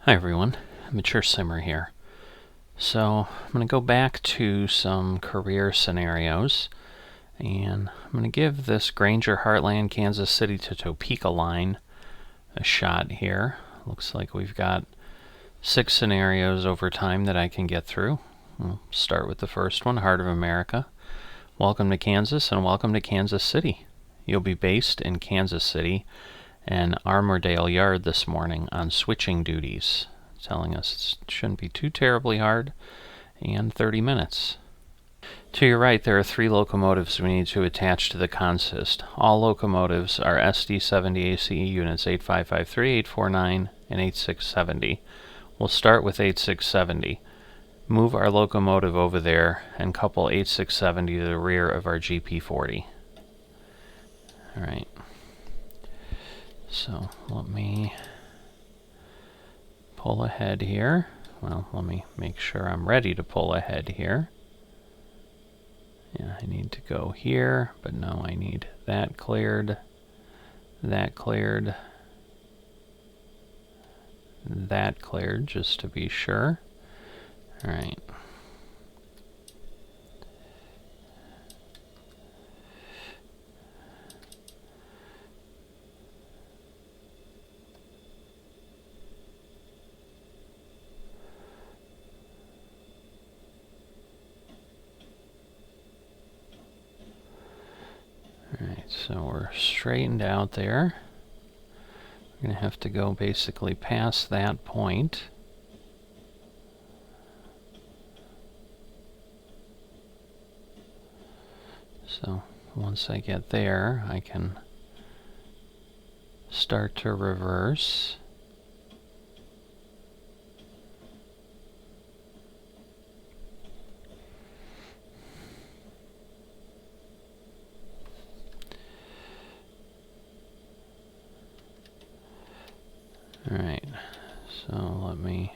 Hi everyone, Mature Simmer here. So I'm going to go back to some career scenarios, and I'm going to give this Granger, Heartland, Kansas City to Topeka line a shot here. Looks like we've got 6 scenarios over time that I can get through. We'll start with the first one, Heart of America. Welcome to Kansas and welcome to Kansas City. You'll be based in Kansas City and Armourdale Yard this morning on switching duties, telling us it shouldn't be too terribly hard, and 30 minutes. To your right, there are 3 locomotives we need to attach to the consist. All locomotives are SD70 ACE units 8553, 849, and 8670. We'll start with 8670. Move our locomotive over there and couple 8670 to the rear of our GP40. Alright. So let me pull ahead here. Well, let me make sure I'm ready to pull ahead here. Yeah, I need to go here, but no, I need that cleared, that cleared, that cleared, just to be sure. All right. Alright, so we're straightened out there. We're going to have to go basically past that point. So once I get there, I can start to reverse. Alright, so let me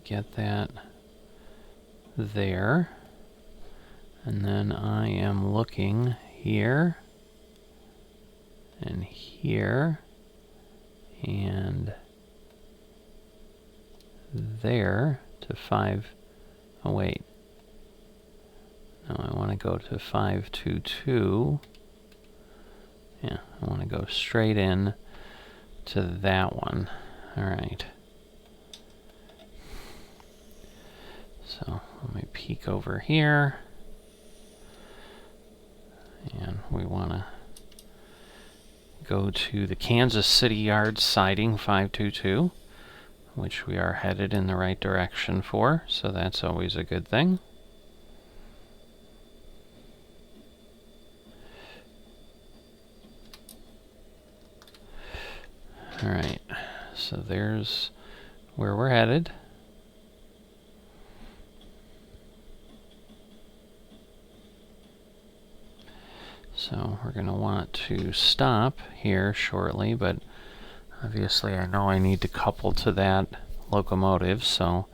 get that there, and then I am looking here, and here, and there to 5, oh wait, no, I want to go to 522, yeah, I want to go straight in to that one. Alright. So let me peek over here. And we want to go to the Kansas City Yard siding 522, which we are headed in the right direction for, so that's always a good thing. Alright, so there's where we're headed. So we're going to want to stop here shortly, but obviously I know I need to couple to that locomotive, so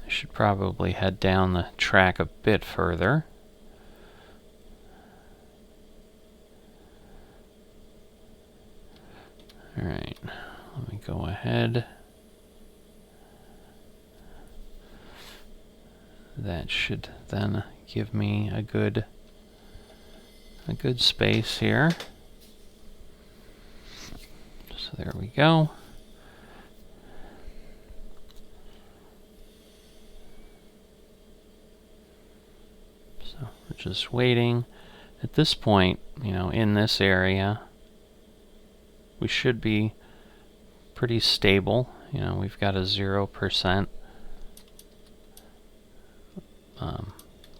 I should probably head down the track a bit further. Alright, let me go ahead. That should then give me a good space here. So there we go. So we're just waiting. At this point, you know, in this area, we should be pretty stable. You know, we've got a 0%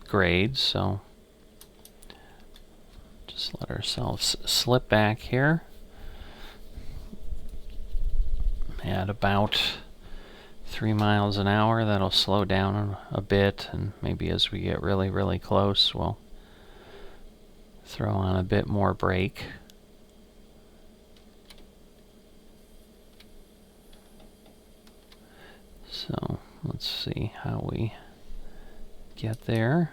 grade, so just let ourselves slip back here at about 3 miles an hour. That'll slow down a bit, and maybe as we get really, really close, we'll throw on a bit more brake. So let's see how we get there.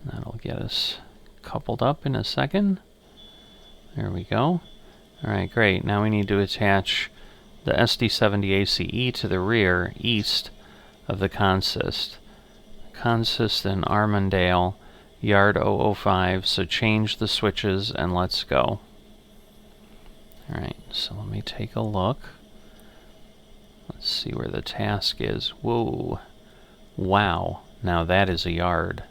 That'll get us coupled up in a second. There we go. Alright, great. Now we need to attach the SD70ACE to the rear, east of the consist. Consist in Armandale, yard 005, so change the switches and let's go. Alright, so let me take a look. Let's see where the task is. Whoa. Wow. Now that is a yard.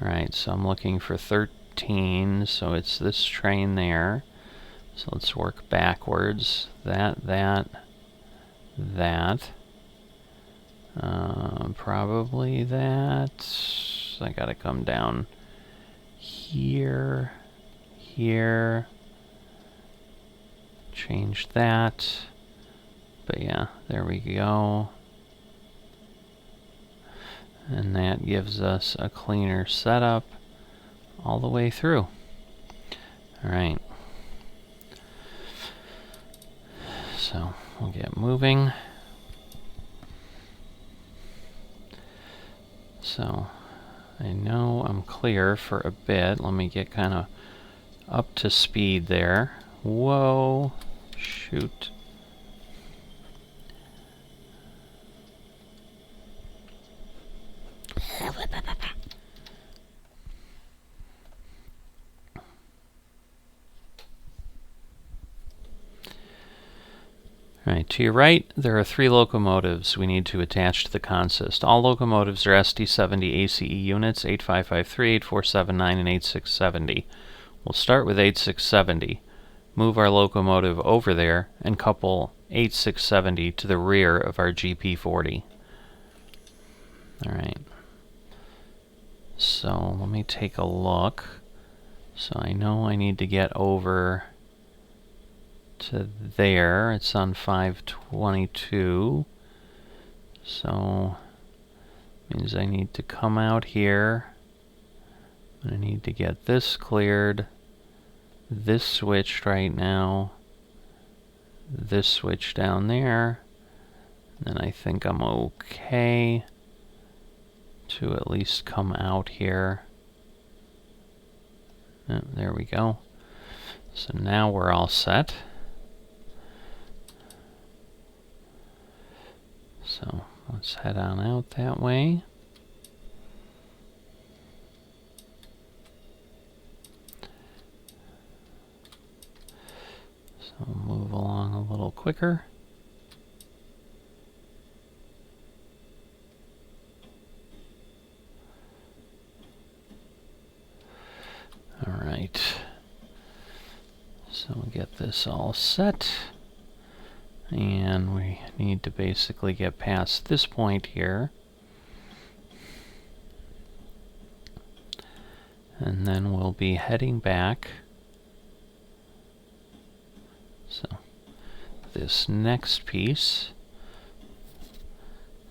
Alright, so I'm looking for 13, so it's this train there. So let's work backwards. That. Probably that. I gotta come down here. Change that. But yeah, there we go. And that gives us a cleaner setup all the way through. Alright. So we'll get moving. So I know I'm clear for a bit. Let me get kind of up to speed there. Whoa. Shoot. Alright, to your right, there are 3 locomotives we need to attach to the consist. All locomotives are SD70 ACE units, 8553, 8479, and 8670. We'll start with 8670. Move our locomotive over there and couple 8670 to the rear of our GP40. Alright. So let me take a look. So I know I need to get over to there. It's on 522. So means I need to come out here. I need to get this cleared. This switched right now. This switch down there. And I think I'm okay to at least come out here. Oh, there we go. So now we're all set. So let's head on out that way. So move along a little quicker. All right. So we'll get this all set. And we need to basically get past this point here. And then we'll be heading back. So this next piece,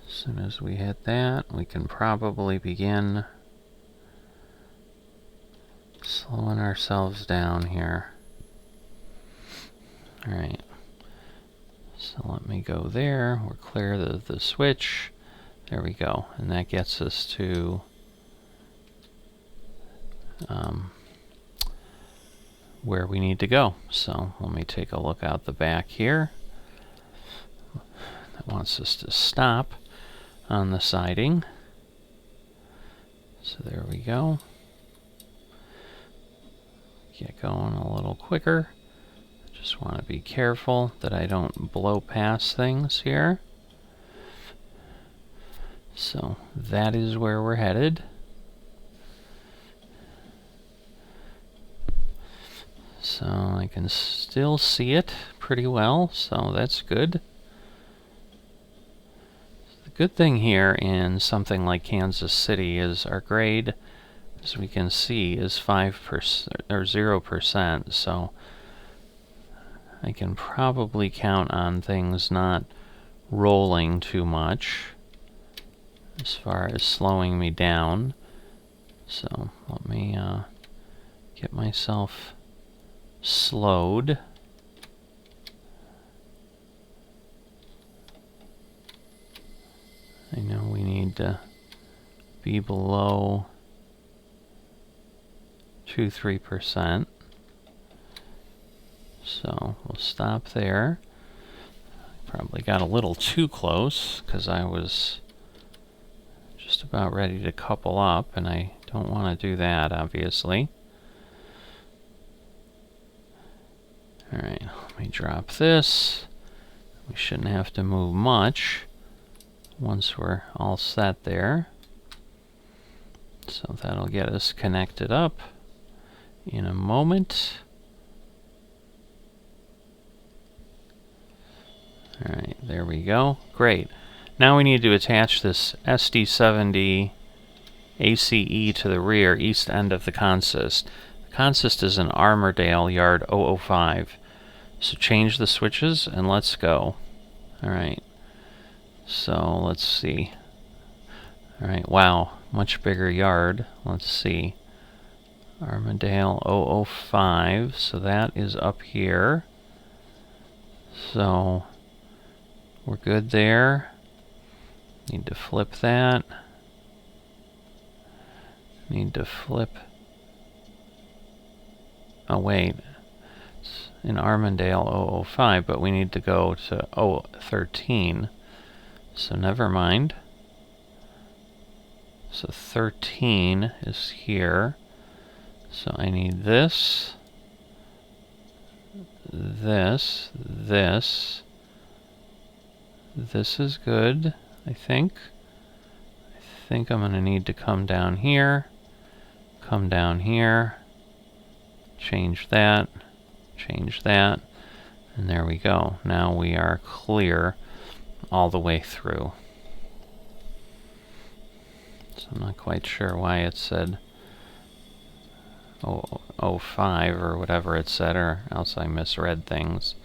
as soon as we hit that, we can probably begin slowing ourselves down here. Alright. So let me go there. We're clear the switch. There we go. And that gets us to where we need to go. So let me take a look out the back here. That wants us to stop on the siding. So there we go. Get going a little quicker. Just want to be careful that I don't blow past things here. So that is where we're headed. So I can still see it pretty well, so that's good. The good thing here in something like Kansas City is our grade, as we can see, is 5% or 0%, so I can probably count on things not rolling too much as far as slowing me down. So let me get myself slowed. I know we need to be below 2-3%. So we'll stop there. Probably got a little too close because I was just about ready to couple up, and I don't want to do that, obviously. Alright, let me drop this. We shouldn't have to move much once we're all set there. So that'll get us connected up in a moment. Alright, there we go. Great. Now we need to attach this SD70 ACE to the rear east end of the consist. The consist is in Armourdale, yard 005. So change the switches and let's go. Alright. So let's see. Alright, wow. Much bigger yard. Let's see. Armourdale 005. So that is up here. So we're good there. Need to flip that. Need to flip. Oh, wait. It's in Armourdale 005, but we need to go to 013. So never mind. So 13 is here. So I need this, this, this. This is good, I think. I think I'm going to need to come down here, change that, and there we go. Now we are clear all the way through. So I'm not quite sure why it said 005 or whatever it said, or else I misread things.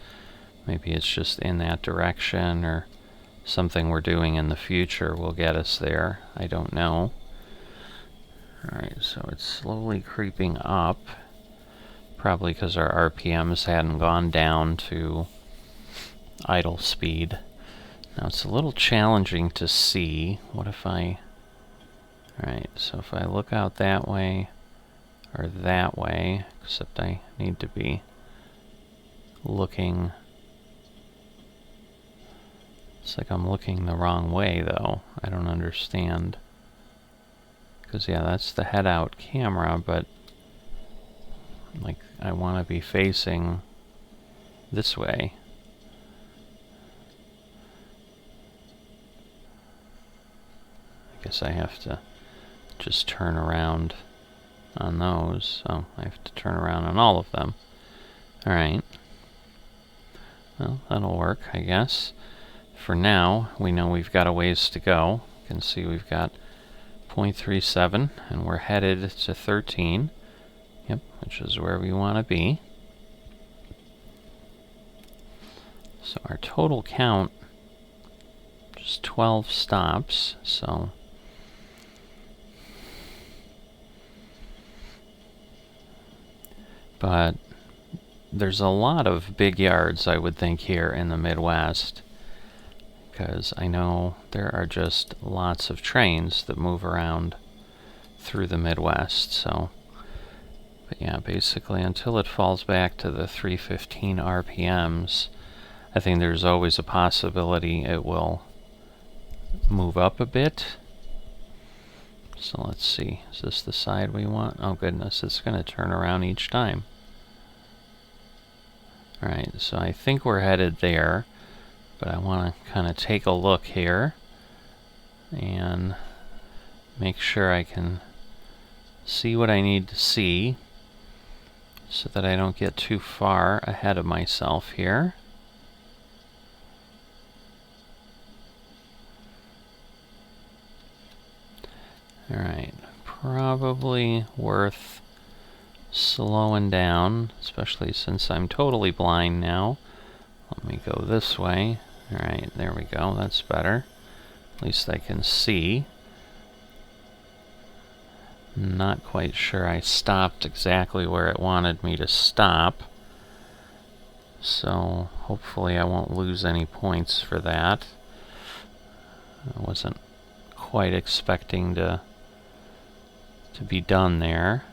Maybe it's just in that direction, or something we're doing in the future will get us there. I don't know. Alright, so it's slowly creeping up. Probably because our RPMs hadn't gone down to idle speed. Now it's a little challenging to see. What if I... Alright, so if I look out that way, or that way, except I need to be looking... It's like I'm looking the wrong way, though. I don't understand. Because, yeah, that's the head-out camera, but like I want to be facing this way. I guess I have to just turn around on those. So I have to turn around on all of them. Alright. Well, that'll work, I guess. For now, we know we've got a ways to go. You can see we've got 0.37, and we're headed to 13. Yep, which is where we want to be. So our total count, just 12 stops, so... But there's a lot of big yards, I would think, here in the Midwest. Because I know there are just lots of trains that move around through the Midwest, so... But yeah, basically, until it falls back to the 315 RPMs, I think there's always a possibility it will move up a bit. So let's see, is this the side we want? Oh goodness, it's going to turn around each time. Alright, so I think we're headed there, but I want to kind of take a look here and make sure I can see what I need to see, so that I don't get too far ahead of myself here. Alright, probably worth slowing down, especially since I'm totally blind now. Let me go this way. Alright, there we go, that's better. At least I can see. Not quite sure I stopped exactly where it wanted me to stop. So hopefully I won't lose any points for that. I wasn't quite expecting to be done there.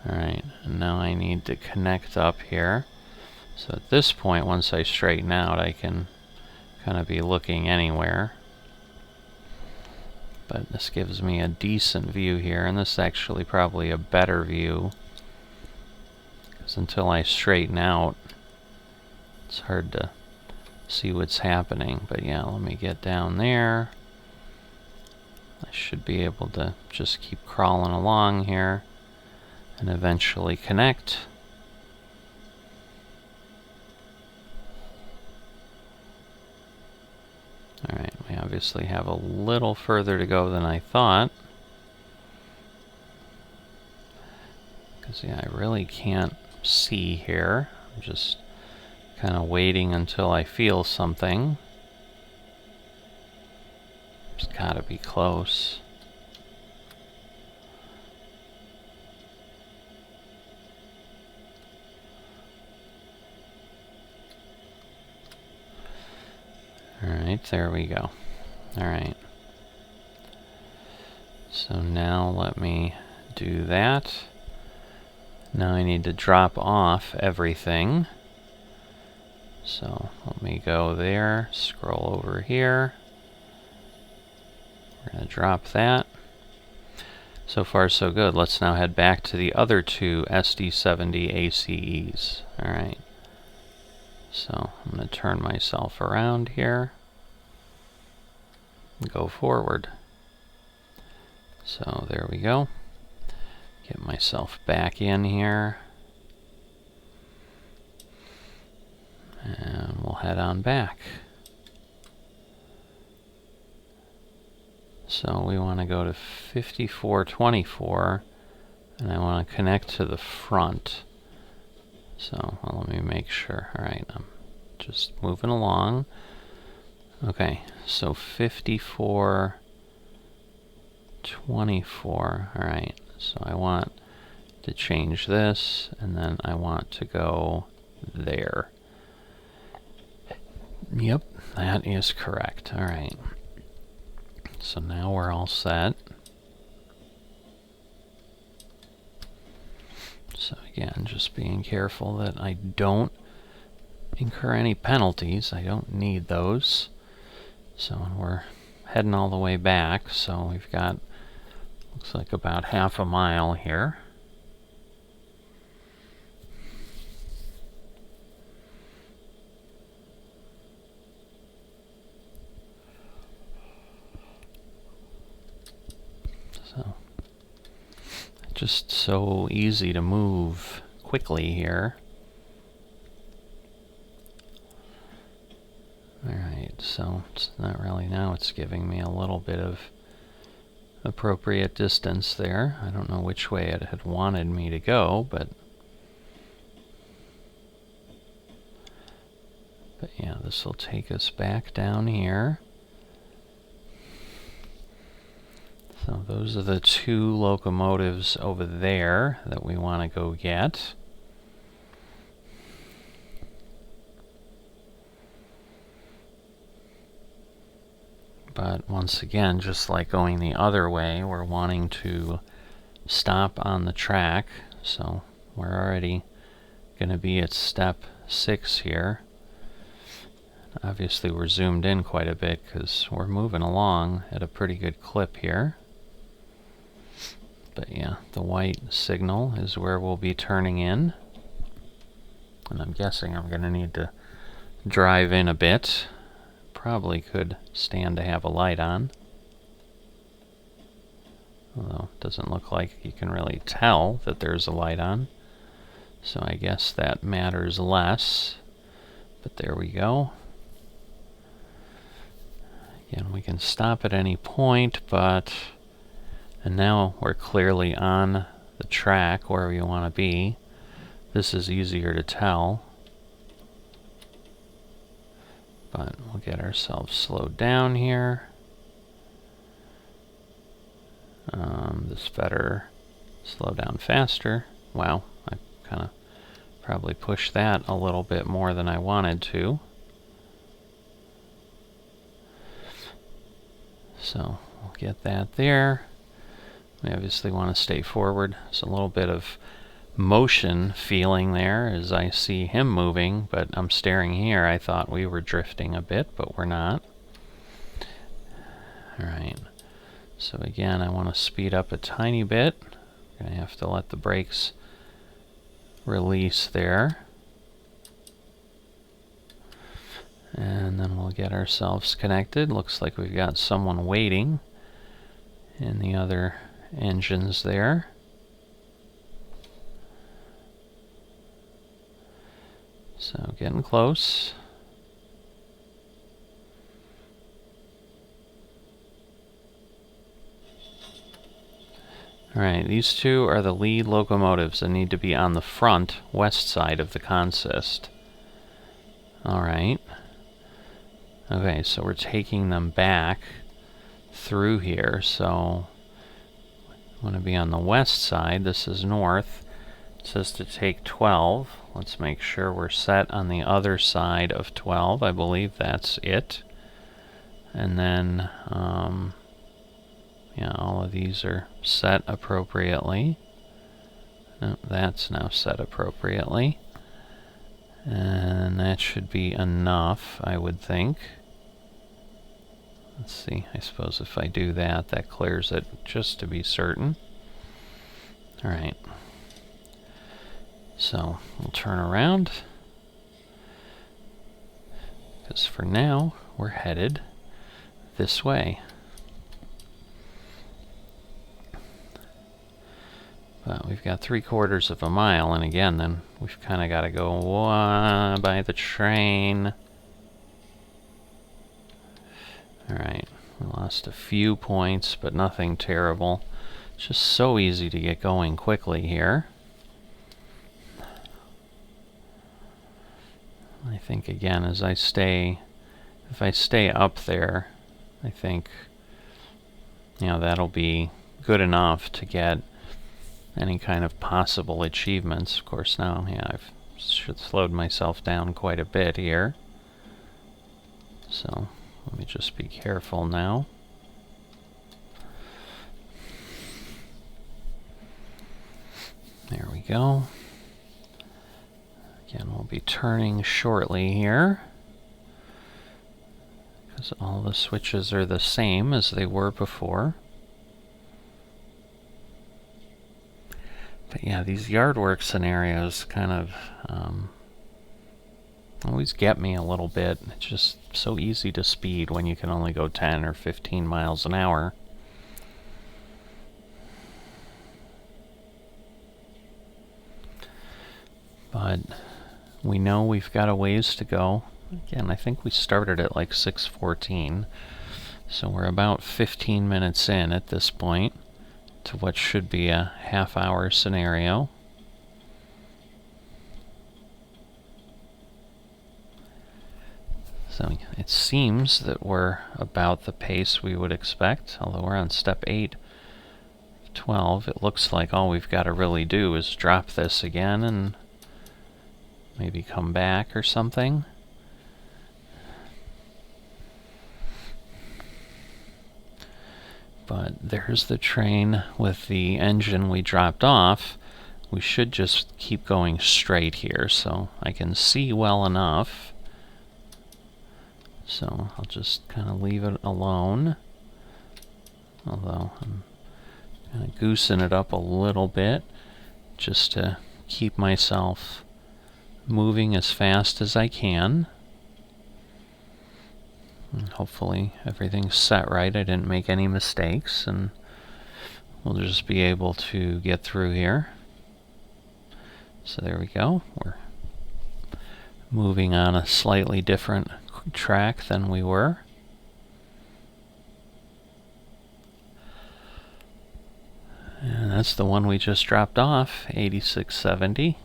Alright, and now I need to connect up here. So at this point, once I straighten out, I can kind of be looking anywhere. But this gives me a decent view here, and this is actually probably a better view. Because until I straighten out, it's hard to see what's happening. But yeah, let me get down there. I should be able to just keep crawling along here and eventually connect. Alright, we obviously have a little further to go than I thought. Because, yeah, I really can't see here. I'm just kind of waiting until I feel something. It's gotta be close. Alright, there we go. Alright. So now let me do that. Now I need to drop off everything. So let me go there, scroll over here. We're going to drop that. So far so good. Let's now head back to the other two SD70 ACEs. Alright. So I'm going to turn myself around here and go forward. So there we go. Get myself back in here. And we'll head on back. So we want to go to 5424, and I want to connect to the front. So well, let me make sure. Alright, I'm just moving along. Okay, so 5424. Alright, so I want to change this, and then I want to go there. Yep, that is correct. Alright. So now we're all set. So again, just being careful that I don't incur any penalties. I don't need those. So we're heading all the way back. So we've got, looks like about half a mile here. So just so easy to move quickly here. Alright, so it's not really, now it's giving me a little bit of appropriate distance there. I don't know which way it had wanted me to go, but yeah, this will take us back down here. So those are the two locomotives over there that we want to go get. But once again, just like going the other way, we're wanting to stop on the track. So we're already going to be at step 6 here. Obviously we're zoomed in quite a bit because we're moving along at a pretty good clip here. But yeah, the white signal is where we'll be turning in. And I'm guessing I'm going to need to drive in a bit. Probably could stand to have a light on. Although it doesn't look like you can really tell that there's a light on. So I guess that matters less. But there we go. Again, we can stop at any point, but... And now we're clearly on the track where we want to be. This is easier to tell. But we'll get ourselves slowed down here. This better slow down faster. Wow, I kind of probably pushed that a little bit more than I wanted to. So we'll get that there. We obviously want to stay forward. It's a little bit of motion feeling there as I see him moving, but I'm staring here. I thought we were drifting a bit, but we're not. Alright, so again, I want to speed up a tiny bit. I'm going to have to let the brakes release there. And then we'll get ourselves connected. Looks like we've got someone waiting in the other engines there. So getting close. Alright, these two are the lead locomotives that need to be on the front west side of the consist. Alright. Okay, so we're taking them back through here, so I want to be on the west side. This is north. It says to take 12. Let's make sure we're set on the other side of 12. I believe that's it. And then, yeah, all of these are set appropriately. No, that's now set appropriately. And that should be enough, I would think. Let's see, I suppose if I do that, that clears it just to be certain. Alright. So, we'll turn around. Because for now, we're headed this way. But we've got 3/4 of a mile, and again, then we've kind of got to go by the train. Alright, we lost a few points, but nothing terrible. It's just so easy to get going quickly here. I think again, if I stay up there, I think, you know, that'll be good enough to get any kind of possible achievements. Of course, now, yeah, I've slowed myself down quite a bit here. So, let me just be careful now. There we go. Again, we'll be turning shortly here, because all the switches are the same as they were before. But yeah, these yard work scenarios kind of always get me a little bit. It's just so easy to speed when you can only go 10 or 15 miles an hour. But we know we've got a ways to go. Again, I think we started at like 6:14, so we're about 15 minutes in at this point to what should be a half-hour scenario. So it seems that we're about the pace we would expect, although we're on step 8 of 12. It looks like all we've got to really do is drop this again and maybe come back or something. But there's the train with the engine we dropped off. We should just keep going straight here, so I can see well enough. So I'll just kind of leave it alone. Although I'm kind of goosing it up a little bit just to keep myself moving as fast as I can. And hopefully everything's set right. I didn't make any mistakes, and we'll just be able to get through here. So there we go. We're moving on a slightly different track than we were. And that's the one we just dropped off, 8670.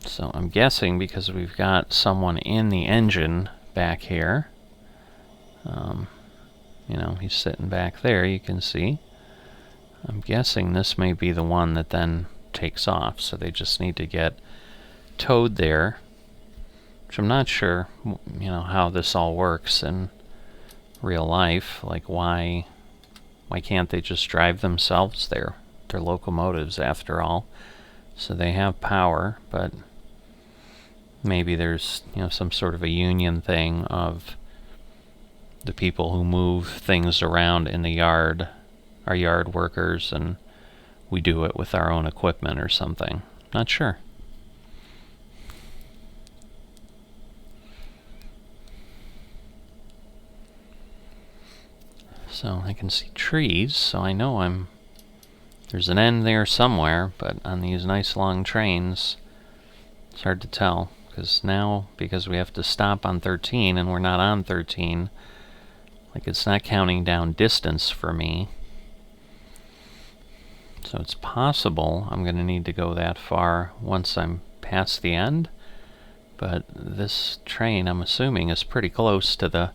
So I'm guessing because we've got someone in the engine back here. You know, he's sitting back there, you can see. I'm guessing this may be the one that then takes off, so they just need to get towed there, which I'm not sure, you know, how this all works in real life. Like, why can't they just drive themselves there? They're locomotives, after all. So they have power, but maybe there's, some sort of a union thing of the people who move things around in the yard are yard workers, and we do it with our own equipment or something. Not sure. So I can see trees, so I know there's an end there somewhere, but on these nice long trains, it's hard to tell. Because we have to stop on 13 and we're not on 13, like it's not counting down distance for me. So it's possible I'm going to need to go that far once I'm past the end. But this train, I'm assuming, is pretty close to the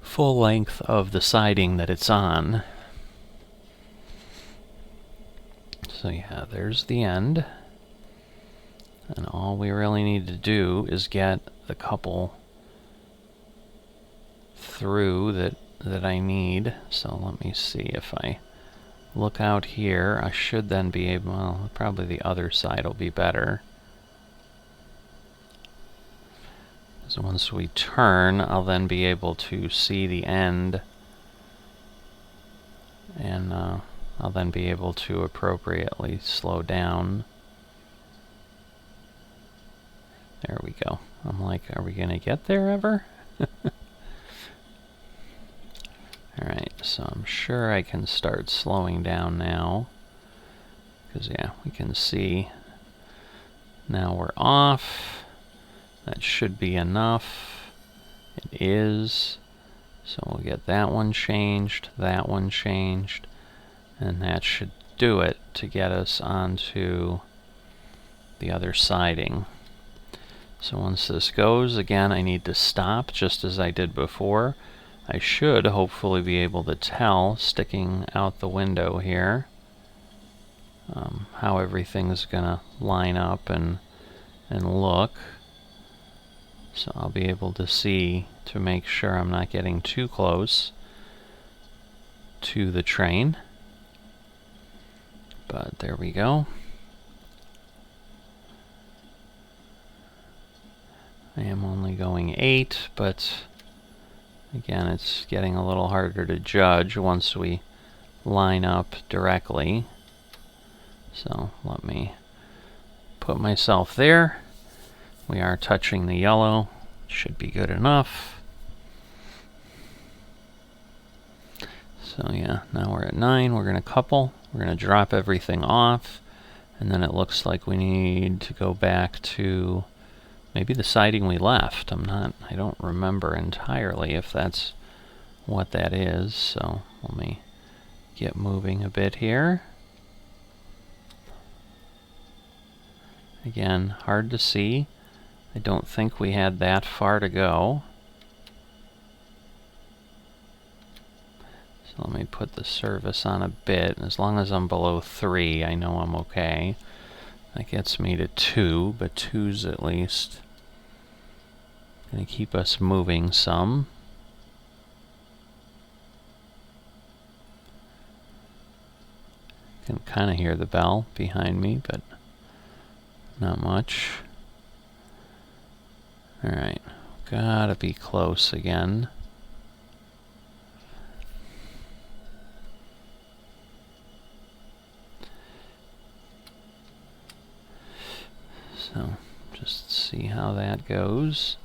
full length of the siding that it's on. So yeah, there's the end. And all we really need to do is get the couple through that I need. So let me see, if I look out here, I should then be able, well, probably the other side will be better. So once we turn, I'll then be able to see the end, and I'll then be able to appropriately slow down. There we go. I'm like, are we gonna get there ever? Alright, so I'm sure I can start slowing down now. Because, yeah, we can see now we're off. That should be enough. It is. So we'll get that one changed, and that should do it to get us onto the other siding. So once this goes, again, I need to stop just as I did before. I should hopefully be able to tell, sticking out the window here, how everything's gonna line up and look. So I'll be able to see to make sure I'm not getting too close to the train. But there we go. I am only going 8, but again, it's getting a little harder to judge once we line up directly. So let me put myself there. We are touching the yellow. Should be good enough. So yeah, now we're at 9. We're going to couple. We're going to drop everything off. And then it looks like we need to go back to maybe the siding we left. I don't remember entirely if that's what that is. So let me get moving a bit here. Again, hard to see. I don't think we had that far to go. So let me put the service on a bit. As long as I'm below 3, I know I'm okay. That gets me to 2, but 2's at least going to keep us moving some. Can kind of hear the bell behind me, but not much. Alright, gotta be close again. So, just see how that goes.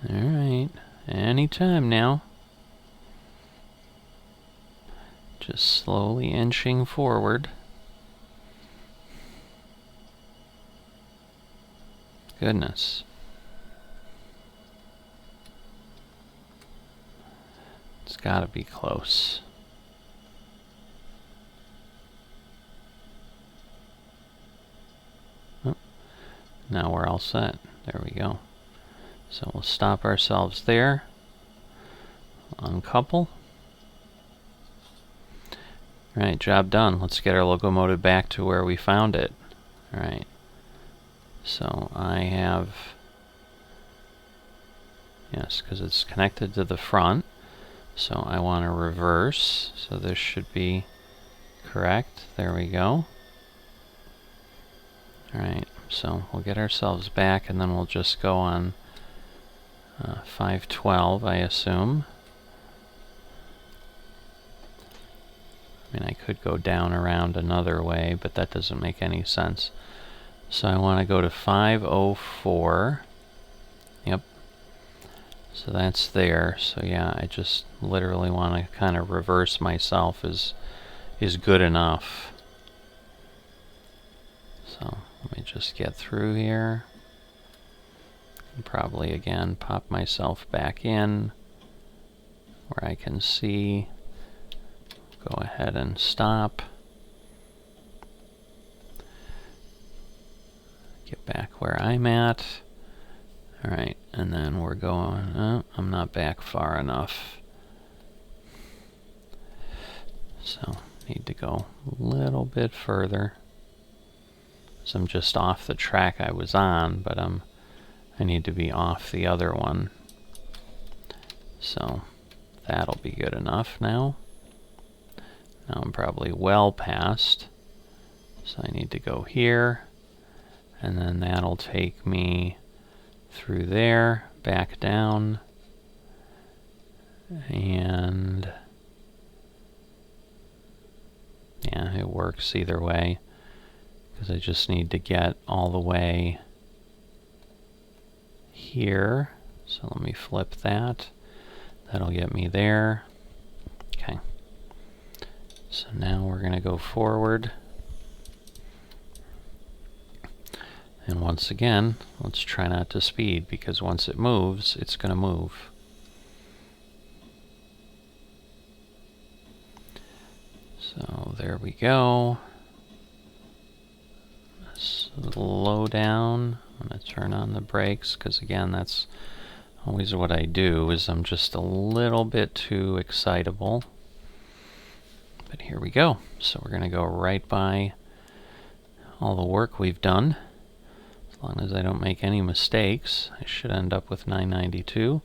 Alright, anytime now. Just slowly inching forward. Goodness. It's gotta be close. Oh, now we're all set. There we go. So we'll stop ourselves there. Uncouple. Alright, job done. Let's get our locomotive back to where we found it. Alright. So I have... Yes, because it's connected to the front. So I want to reverse, so this should be correct. There we go. Alright, so we'll get ourselves back and then we'll just go on 512, I assume. I mean, I could go down around another way, but that doesn't make any sense. So I want to go to 504. Yep. So that's there. So yeah, I just literally want to kind of reverse myself is good enough. So let me just get through here. And probably again pop myself back in where I can see. Go ahead and stop. Get back where I'm at. Alright, and then we're going, oh, I'm not back far enough. So, need to go a little bit further. So I'm just off the track I was on, but I need to be off the other one. So, that'll be good enough now. Now I'm probably well past. So I need to go here. And then that'll take me through there, back down, and yeah, it works either way, because I just need to get all the way here. So let me flip that. That'll get me there. Okay. So now we're going to go forward. And once again, let's try not to speed, because once it moves, it's going to move. So there we go. Slow down. I'm going to turn on the brakes, because again, that's always what I do, is I'm just a little bit too excitable. But here we go. So we're going to go right by all the work we've done. As long as I don't make any mistakes, I should end up with 992.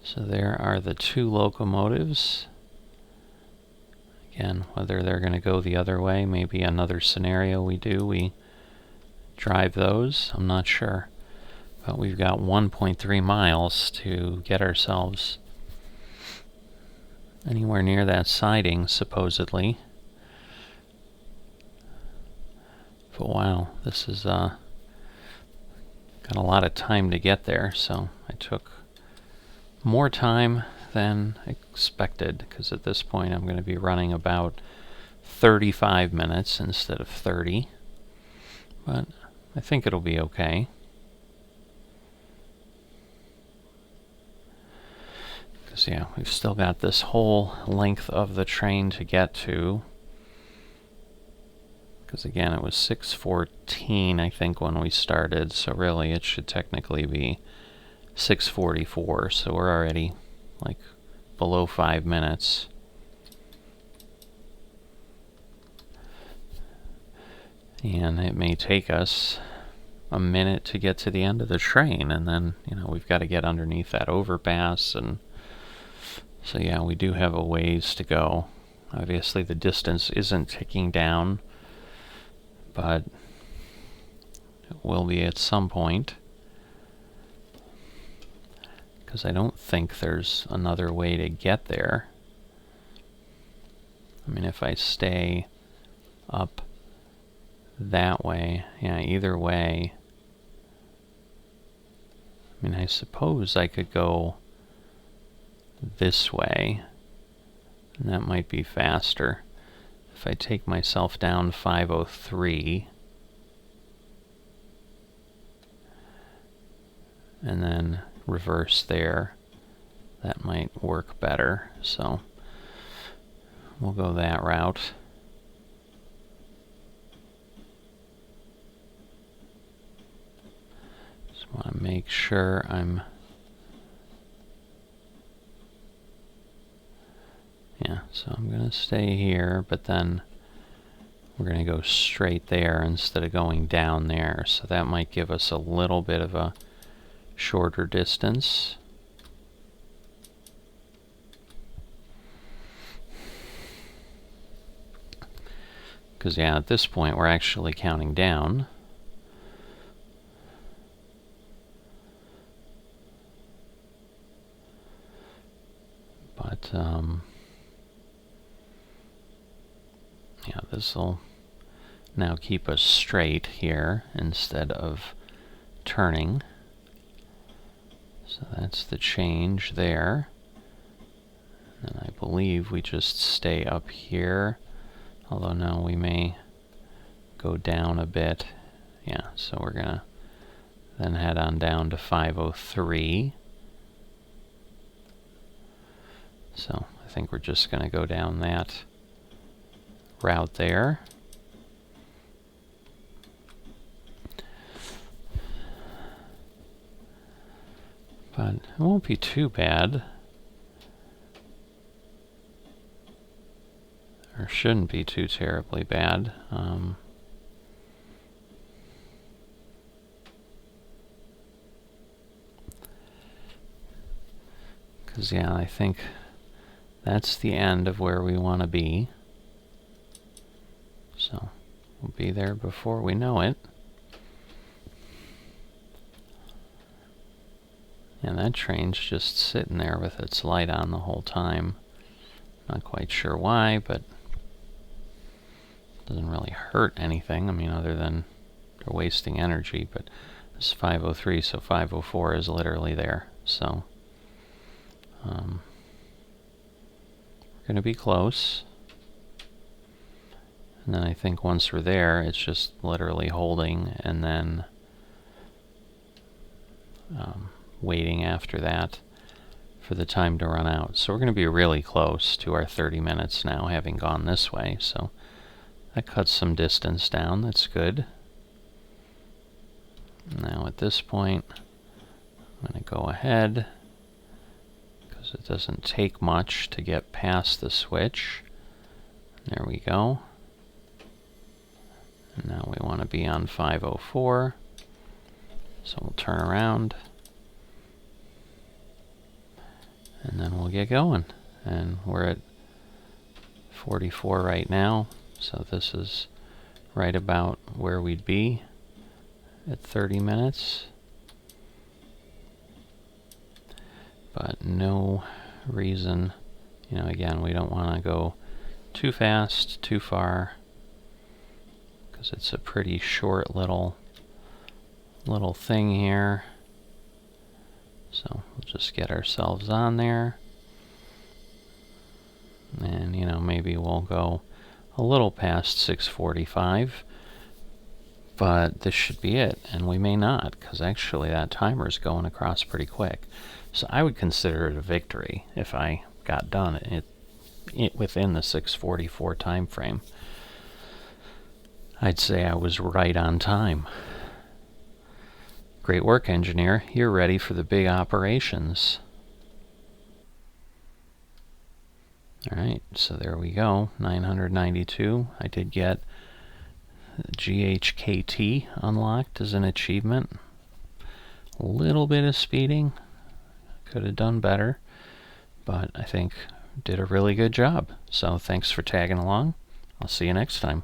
So there are the two locomotives. Again, whether they're going to go the other way, maybe another scenario we drive those, I'm not sure. But we've got 1.3 miles to get ourselves anywhere near that siding, supposedly. But wow, this is got a lot of time to get there, so I took more time than expected, because at this point I'm going to be running about 35 minutes instead of 30. But I think it'll be okay. Because yeah, we've still got this whole length of the train to get to. Because again, it was 6:14, I think, when we started, so really it should technically be 6:44, so we're already like below 5 minutes. And it may take us a minute to get to the end of the train, and then, you know, we've got to get underneath that overpass, and so yeah, we do have a ways to go. Obviously the distance isn't ticking down, but it will be at some point, because I don't think there's another way to get there. I mean, if I stay up that way, yeah, either way. I mean, I suppose I could go this way, and that might be faster. If I take myself down 503, and then reverse there, that might work better. So we'll go that route. Just want to make sure I'm... Yeah, so I'm going to stay here, but then we're going to go straight there instead of going down there. So that might give us a little bit of a shorter distance. Because yeah, at this point we're actually counting down. But yeah, this will now keep us straight here instead of turning. So that's the change there. And I believe we just stay up here. Although now we may go down a bit. Yeah, so we're going to then head on down to 503. So I think we're just going to go down that route there. But it won't be too bad. Or shouldn't be too terribly bad. Because yeah, I think that's the end of where we want to be. So we'll be there before we know it. And that train's just sitting there with its light on the whole time. Not quite sure why, but it doesn't really hurt anything. I mean, other than they're wasting energy. But this is 503, so 504 is literally there. So we're going to be close. And then I think once we're there, it's just literally holding and then waiting after that for the time to run out. So we're going to be really close to our 30 minutes now, having gone this way. So that cuts some distance down. That's good. Now at this point, I'm going to go ahead, because it doesn't take much to get past the switch. There we go. And now we want to be on 504. So we'll turn around. And then we'll get going. And we're at 44 right now. So this is right about where we'd be at 30 minutes. But no reason, you know, again, we don't want to go too fast, too far, because it's a pretty short little thing here. So we'll just get ourselves on there. And, you know, maybe we'll go a little past 6:45. But this should be it. And we may not, because actually that timer's going across pretty quick. So I would consider it a victory if I got done it within the 6:44 time frame. I'd say I was right on time. Great work, engineer. You're ready for the big operations. Alright, so there we go. 992. I did get GHKT unlocked as an achievement. A little bit of speeding. Could have done better, but I think did a really good job. So thanks for tagging along. I'll see you next time.